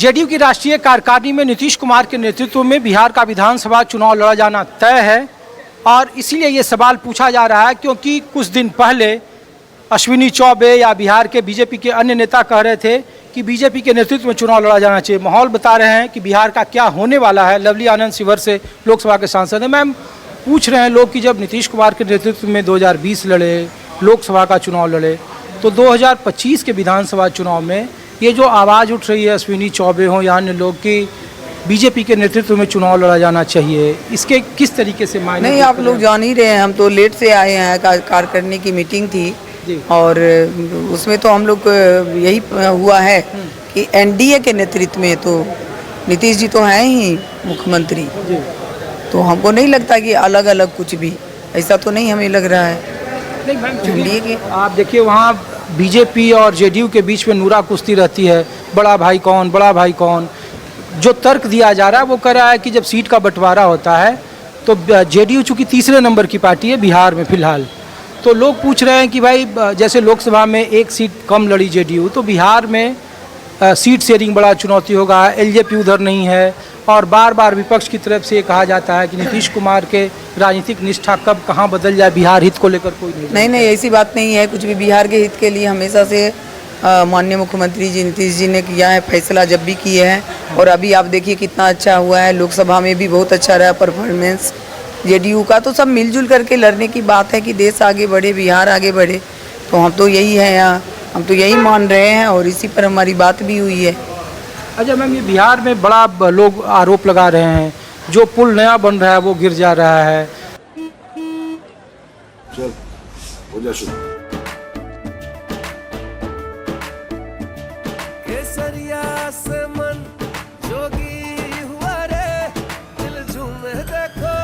JDU की राष्ट्रीय कार्यकारिणी में नीतीश कुमार के नेतृत्व में बिहार का विधानसभा चुनाव लड़ा जाना तय है और इसीलिए ये सवाल पूछा जा रहा है क्योंकि कुछ दिन पहले अश्विनी चौबे या बिहार के बीजेपी के अन्य नेता कह रहे थे कि बीजेपी के नेतृत्व में चुनाव लड़ा जाना चाहिए। माहौल बता रहे हैं कि बिहार का क्या होने वाला है। लवली आनंद शिवर से लोकसभा के सांसद हैं। मैम, पूछ रहे हैं लोग कि जब नीतीश कुमार के नेतृत्व में 2020 लड़े, लोकसभा का चुनाव लड़े, तो 2025 के विधानसभा चुनाव में ये जो आवाज़ उठ रही है अश्विनी चौबे हो या अन्य लोग की बीजेपी के नेतृत्व में चुनाव लड़ा जाना चाहिए, इसके किस तरीके से मायने? नहीं, आप लोग जान ही रहे हैं, हम तो लेट से आए हैं। कार्यकारिणी की मीटिंग थी और उसमें तो हम लोग यही हुआ है कि एनडीए के नेतृत्व में तो नीतीश जी तो हैं ही मुख्यमंत्री, तो हमको नहीं लगता कि अलग अलग कुछ भी ऐसा तो नहीं हमें लग रहा है। एनडीए के आप देखिए वहाँ बीजेपी और जेडीयू के बीच में नूरा कुश्ती रहती है, बड़ा भाई कौन, बड़ा भाई कौन। जो तर्क दिया जा रहा है वो कह रहा है कि जब सीट का बंटवारा होता है तो जेडीयू चूँकि तीसरे नंबर की पार्टी है बिहार में फिलहाल, तो लोग पूछ रहे हैं कि भाई जैसे लोकसभा में एक सीट कम लड़ी जेडीयू, तो बिहार में सीट शेयरिंग बड़ा चुनौती होगा। एलजेपी उधर नहीं है और बार बार विपक्ष की तरफ से ये कहा जाता है कि नीतीश कुमार के राजनीतिक निष्ठा कब कहाँ बदल जाए, बिहार हित को लेकर कोई नहीं ऐसी बात नहीं है। कुछ भी बिहार के हित के लिए हमेशा से माननीय मुख्यमंत्री जी नीतीश जी ने किया है फैसला, जब भी किए हैं। और अभी आप देखिए कितना अच्छा हुआ है, लोकसभा में भी बहुत अच्छा रहा परफॉर्मेंस जेडीयू का। तो सब मिलजुल करके लड़ने की बात है कि देश आगे बढ़े, बिहार आगे बढ़े। तो हम तो यही है यहाँ, हम तो यही मान रहे हैं और इसी पर हमारी बात भी हुई है। अच्छा मैम, ये बिहार में बड़ा लोग आरोप लगा रहे हैं, जो पुल नया बन रहा है वो गिर जा रहा है। चल, हो जा शुरू। केसरिया से मन जोगी हुआ रे, दिल झूमे देखो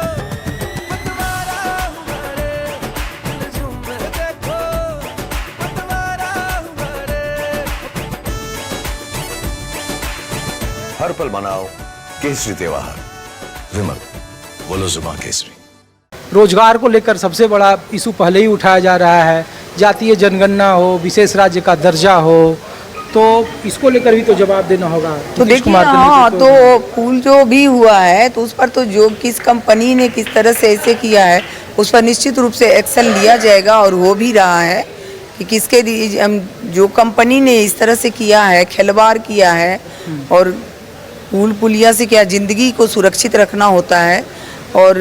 पतवारा हुआ रे, दिल झूमे देखो पतवारा हुआ रे। हर पल मनाओ केसरी त्योहार। विमल, बोलो जुबान केसरी। रोजगार को लेकर सबसे बड़ा इशू पहले ही उठाया जा रहा है। जातीय जनगणना हो, विशेष राज्य का दर्जा हो, तो इसको लेकर भी तो जवाब देना होगा। तो देखिए हाँ, तो पुल जो भी हुआ है तो उस पर तो जो किस कंपनी ने किस तरह से ऐसे किया है उस पर निश्चित रूप से एक्शन लिया जाएगा और हो भी रहा है कि किसके जो कंपनी ने इस तरह से किया है, खिलवाड़ किया है। और पुल पुलिया से क्या ज़िंदगी को सुरक्षित रखना होता है और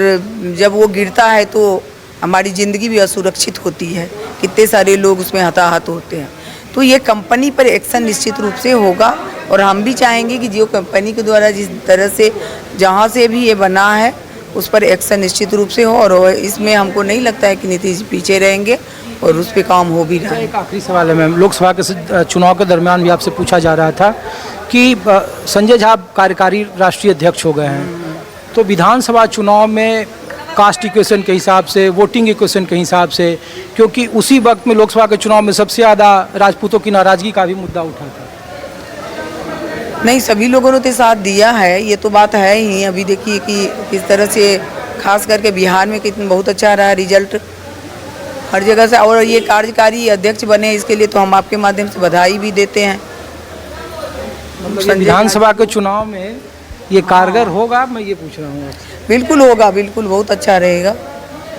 जब वो गिरता है तो हमारी ज़िंदगी भी असुरक्षित होती है, कितने सारे लोग उसमें हताहत होते हैं। तो ये कंपनी पर एक्शन निश्चित रूप से होगा और हम भी चाहेंगे कि जो कंपनी के द्वारा जिस तरह से जहाँ से भी ये बना है उस पर एक्शन निश्चित रूप से हो। और इसमें हमको नहीं लगता है कि नीतीश पीछे रहेंगे और उस पर काम हो भी रहा है। एक आखिरी सवाल है मैम, लोकसभा के चुनाव के दरमियान भी आपसे पूछा जा रहा था कि संजय झा कार्यकारी राष्ट्रीय अध्यक्ष हो गए हैं, तो विधानसभा चुनाव में कास्ट इक्वेशन के हिसाब से, वोटिंग इक्वेशन के हिसाब से, क्योंकि उसी वक्त में लोकसभा के चुनाव में सबसे ज़्यादा राजपूतों की नाराज़गी का भी मुद्दा उठा था। नहीं, सभी लोगों ने तो साथ दिया है, ये तो बात है ही। अभी देखिए कि किस तरह से खास करके बिहार में कितना बहुत अच्छा रहा रिजल्ट हर जगह से। और ये कार्यकारी अध्यक्ष बने इसके लिए तो हम आपके माध्यम से बधाई भी देते हैं। विधानसभा के चुनाव में ये कारगर होगा, मैं ये पूछ रहा हूँ। बिल्कुल होगा, बिल्कुल बहुत अच्छा रहेगा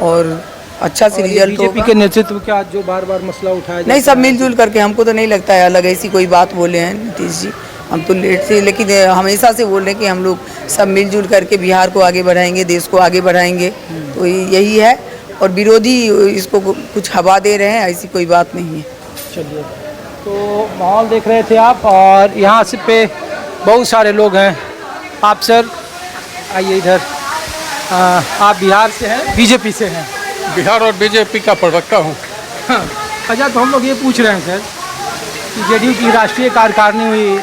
और अच्छा से रिजल्ट होगा। बीजेपी के नेतृत्व के आज जो बार बार मसला उठाया नहीं, सब मिलजुल करके, हमको तो नहीं लगता है अलग ऐसी कोई बात बोले हैं नीतीश जी। हम तो लेट से लेकिन हमेशा से बोल रहे हैं कि हम लोग सब मिलजुल करके बिहार को आगे बढ़ाएंगे, देश को आगे बढ़ाएंगे। तो यही है और विरोधी इसको कुछ हवा दे रहे हैं, ऐसी कोई बात नहीं है। चलिए, तो माहौल देख रहे थे आप और यहाँ से पे बहुत सारे लोग हैं। आप सर आइए इधर। आप बिहार से हैं, बीजेपी से हैं? बिहार और बीजेपी का प्रवक्ता हूँ। हाँ। अच्छा, तो हम लोग ये पूछ रहे हैं सर कि जेडीयू की राष्ट्रीय कार्यकारिणी हुई,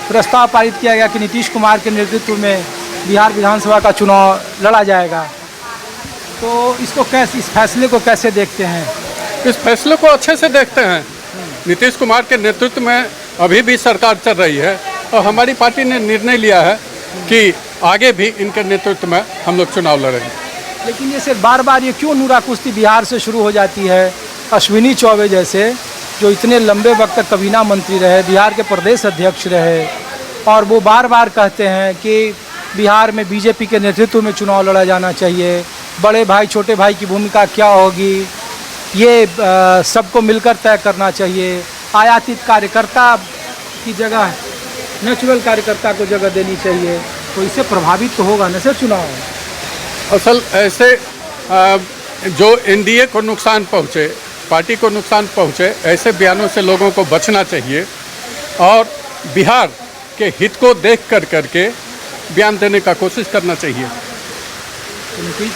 प्रस्ताव पारित किया गया कि नीतीश कुमार के नेतृत्व में बिहार विधानसभा का चुनाव लड़ा जाएगा, तो इसको कैसे, इस फैसले को कैसे देखते हैं? इस फैसले को अच्छे से देखते हैं। नीतीश कुमार के नेतृत्व में अभी भी सरकार चल रही है और हमारी पार्टी ने निर्णय लिया है कि आगे भी इनके नेतृत्व में हम लोग चुनाव लड़ेंगे। लेकिन ये सिर्फ बार बार ये क्यों नूरा कुश्ती बिहार से शुरू हो जाती है? अश्विनी चौबे जैसे जो इतने लंबे वक्त तक कबीना मंत्री रहे, बिहार के प्रदेश अध्यक्ष रहे, और वो बार बार कहते हैं कि बिहार में बीजेपी के नेतृत्व में चुनाव लड़ा जाना चाहिए, बड़े भाई छोटे भाई की भूमिका क्या होगी ये सबको मिलकर तय करना चाहिए, आयातित कार्यकर्ता की जगह नेचुरल कार्यकर्ता को जगह देनी चाहिए। तो इससे प्रभावित तो होगा न सर चुनाव। असल ऐसे जो एनडीए को नुकसान पहुँचे, पार्टी को नुकसान पहुँचे, ऐसे बयानों से लोगों को बचना चाहिए और बिहार के हित को देख करके बयान देने का कोशिश करना चाहिए।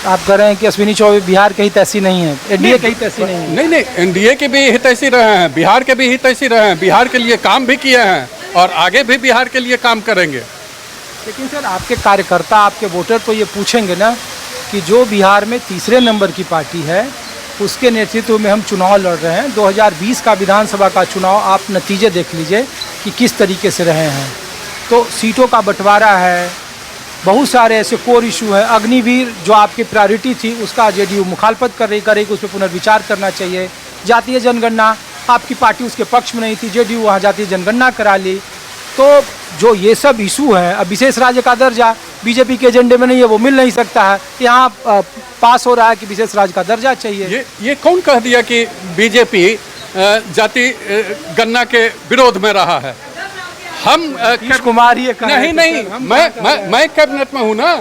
आप कह रहे हैं कि अश्विनी चौबे बिहार के हित ऐसी नहीं है, एनडीए के हित ऐसी नहीं है। नहीं, एनडीए के भी हित ऐसी रहे हैं, बिहार के भी हित ऐसी रहे हैं, बिहार के लिए काम भी किए हैं और आगे भी बिहार के लिए काम करेंगे। लेकिन सर आपके कार्यकर्ता, आपके वोटर तो ये पूछेंगे ना कि जो बिहार में तीसरे नंबर की पार्टी है उसके नेतृत्व में हम चुनाव लड़ रहे हैं। 2020 का विधानसभा का चुनाव आप नतीजे देख लीजिए कि किस तरीके से रहे हैं। तो सीटों का बंटवारा है, बहुत सारे ऐसे कोर इशू है। अग्निवीर जो आपकी प्रायोरिटी थी उसका जेडीयू मुखालफत करेगी, उस पर पुनर्विचार करना चाहिए। जातीय जनगणना आपकी पार्टी उसके पक्ष में नहीं थी, जेडीयू वहाँ जातीय जनगणना करा ली। तो जो ये सब इशू है, अब विशेष राज्य का दर्जा बीजेपी के एजेंडे में नहीं है, वो मिल नहीं सकता है। यहाँ पास हो रहा है कि विशेष राज्य का दर्जा चाहिए। ये कौन कह दिया कि बीजेपी जाति गणना के विरोध में रहा है? हम नीतीश कुमार ये कह रहे नहीं, मैं कैबिनेट में हूँ ना,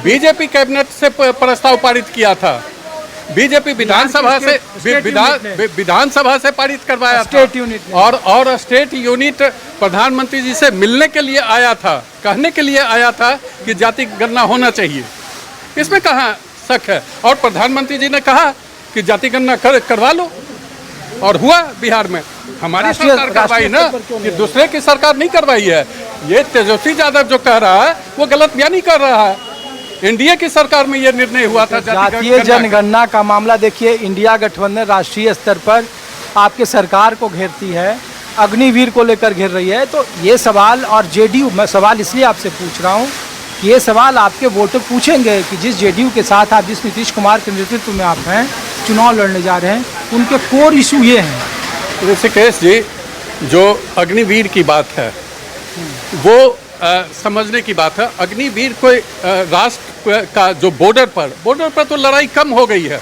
बीजेपी कैबिनेट से प्रस्ताव पारित किया था, बीजेपी विधानसभा से पारित करवाया था और स्टेट यूनिट प्रधानमंत्री जी से मिलने के लिए आया था, कहने के लिए आया था कि जाति गणना होना चाहिए। इसमें कहाँ शक है? और प्रधानमंत्री जी ने कहा कि जाति गणना करवा लो और हुआ बिहार में। हमारी सरकार करवाई ना, कि दूसरे की सरकार नहीं करवाई है। ये तेजस्वी यादव जो कह रहा है वो गलत बयानी कर रहा है। एनडीए की सरकार में ये निर्णय हुआ था जातीय जनगणना का मामला। देखिए, इंडिया गठबंधन राष्ट्रीय स्तर पर आपके सरकार को घेरती है, अग्निवीर को लेकर घेर रही है। तो ये सवाल, और जेडीयू, मैं सवाल इसलिए आपसे पूछ रहा हूँ कि ये सवाल आपके वोटर पूछेंगे कि जिस जेडीयू के साथ आप, जिस नीतीश कुमार के नेतृत्व में आप हैं, चुनाव लड़ने जा रहे हैं, उनके कोर इशू ये हैं। ऋषिकेश जी, जो अग्निवीर की बात है वो समझने की बात है। अग्निवीर कोई राष्ट्र का जो बॉर्डर पर तो लड़ाई कम हो गई है।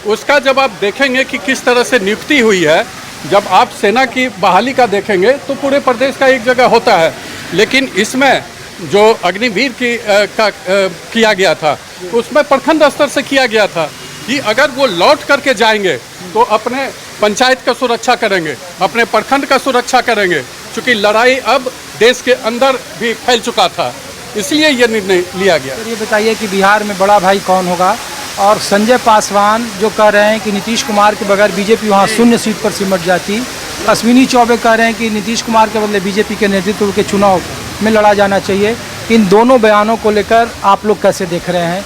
उसका जब आप देखेंगे कि किस तरह से नियुक्ति हुई है, जब आप सेना की बहाली का देखेंगे तो पूरे प्रदेश का एक जगह होता है। लेकिन इसमें जो अग्निवीर की किया गया था उसमें प्रखंड स्तर से किया गया था कि अगर वो लौट करके जाएंगे तो अपने पंचायत का सुरक्षा करेंगे, अपने प्रखंड का सुरक्षा करेंगे, क्योंकि लड़ाई अब देश के अंदर भी फैल चुका था, इसलिए ये निर्णय लिया गया। ये बताइए कि बिहार में बड़ा भाई कौन होगा? और संजय पासवान जो कह रहे हैं कि नीतीश कुमार के बगैर बीजेपी वहाँ 0 सीट पर सिमट जाती, अश्विनी चौबे कह रहे हैं कि नीतीश कुमार के बदले बीजेपी के नेतृत्व के चुनाव में लड़ा जाना चाहिए। इन दोनों बयानों को लेकर आप लोग कैसे देख रहे हैं?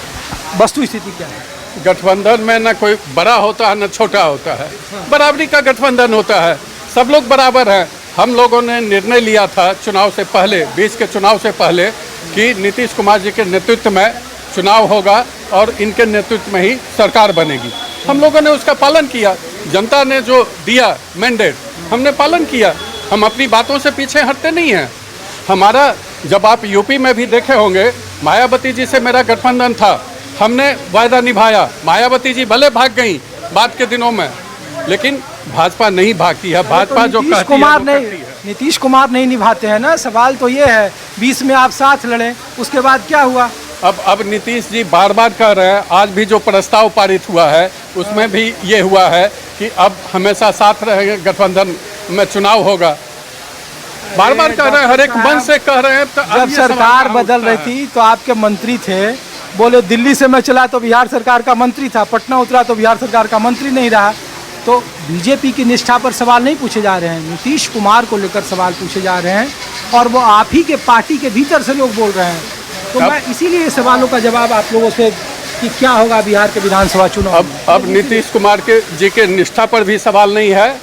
वस्तु स्थिति क्या है? गठबंधन में न कोई बड़ा होता है न छोटा होता है, बराबरी का गठबंधन होता है, सब लोग बराबर हैं। हम लोगों ने निर्णय लिया था चुनाव से पहले, 20 के चुनाव से पहले, कि नीतीश कुमार जी के नेतृत्व में चुनाव होगा और इनके नेतृत्व में ही सरकार बनेगी। हम लोगों ने उसका पालन किया, जनता ने जो दिया मैंडेट हमने पालन किया। हम अपनी बातों से पीछे हटते नहीं हैं। हमारा, जब आप यूपी में भी देखे होंगे, मायावती जी से मेरा गठबंधन था, हमने वायदा निभाया। मायावती जी भले भाग गई बाद के दिनों में, लेकिन भाजपा नहीं भागती है। भाजपा जो कहती है वो करती है। नीतीश कुमार नहीं निभाते हैं ना। सवाल तो ये है, 20 में आप साथ लड़े, उसके बाद क्या हुआ? अब नीतीश जी बार बार कह रहे हैं, आज भी जो प्रस्ताव पारित हुआ है उसमें भी ये हुआ है कि अब हमेशा साथ रहेंगे, गठबंधन में चुनाव होगा। बार बार कह रहे हैं, हर एक मन से कह रहे हैं। तो जब सरकार बदल रही थी तो आपके मंत्री थे, बोले दिल्ली से मैं चला तो बिहार सरकार का मंत्री था, पटना उतरा तो बिहार सरकार का मंत्री नहीं रहा। तो बीजेपी की निष्ठा पर सवाल नहीं पूछे जा रहे हैं, नीतीश कुमार को लेकर सवाल पूछे जा रहे हैं, और वो आप ही के पार्टी के भीतर से लोग बोल रहे हैं। तो मैं इसीलिए सवालों का जवाब आप लोगों से कि क्या होगा बिहार के विधानसभा चुनाव। अब नीतीश कुमार के जी के निष्ठा पर भी सवाल नहीं है।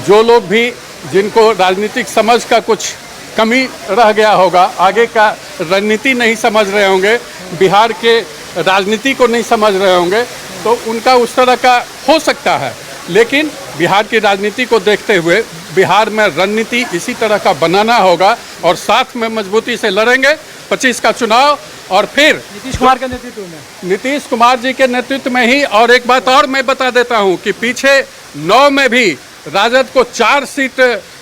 जो लोग भी, जिनको राजनीतिक समझ का कुछ कमी रह गया होगा, आगे का रणनीति नहीं समझ रहे होंगे, बिहार के राजनीति को नहीं समझ रहे होंगे, तो उनका उस तरह का हो सकता है। लेकिन बिहार की राजनीति को देखते हुए बिहार में रणनीति इसी तरह का बनाना होगा और साथ में मजबूती से लड़ेंगे 25 का चुनाव। और फिर नीतीश कुमार के नेतृत्व में नीतीश कुमार जी के नेतृत्व में ही। और एक बात और मैं बता देता हूं कि पीछे 9 में भी राजद को 4 सीट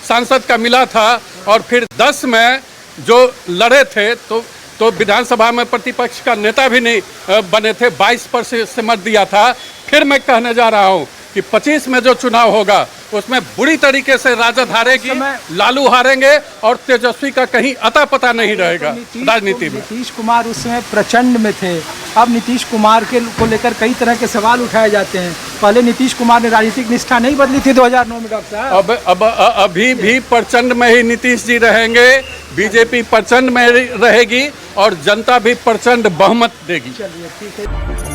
सांसद का मिला था और फिर 10 में जो लड़े थे तो विधानसभा में प्रतिपक्ष का नेता भी नहीं बने थे, 22% से मत दिया था। फिर मैं कहने जा रहा हूं कि 25 में जो चुनाव होगा उसमें बुरी तरीके से राजद हारेगी, लालू हारेंगे और तेजस्वी का कहीं अता पता नहीं रहेगा राजनीति में। नीतीश कुमार उस समय प्रचंड में थे, अब नीतीश कुमार को लेकर कई तरह के सवाल उठाए जाते हैं। पहले नीतीश कुमार ने राजनीतिक निष्ठा नहीं बदली थी 2009 में डॉक्टर साहब। अब अभी भी प्रचंड में ही नीतीश जी रहेंगे, बीजेपी प्रचंड में रहेगी और जनता भी प्रचंड बहुमत देगी। चलिए ठीक है।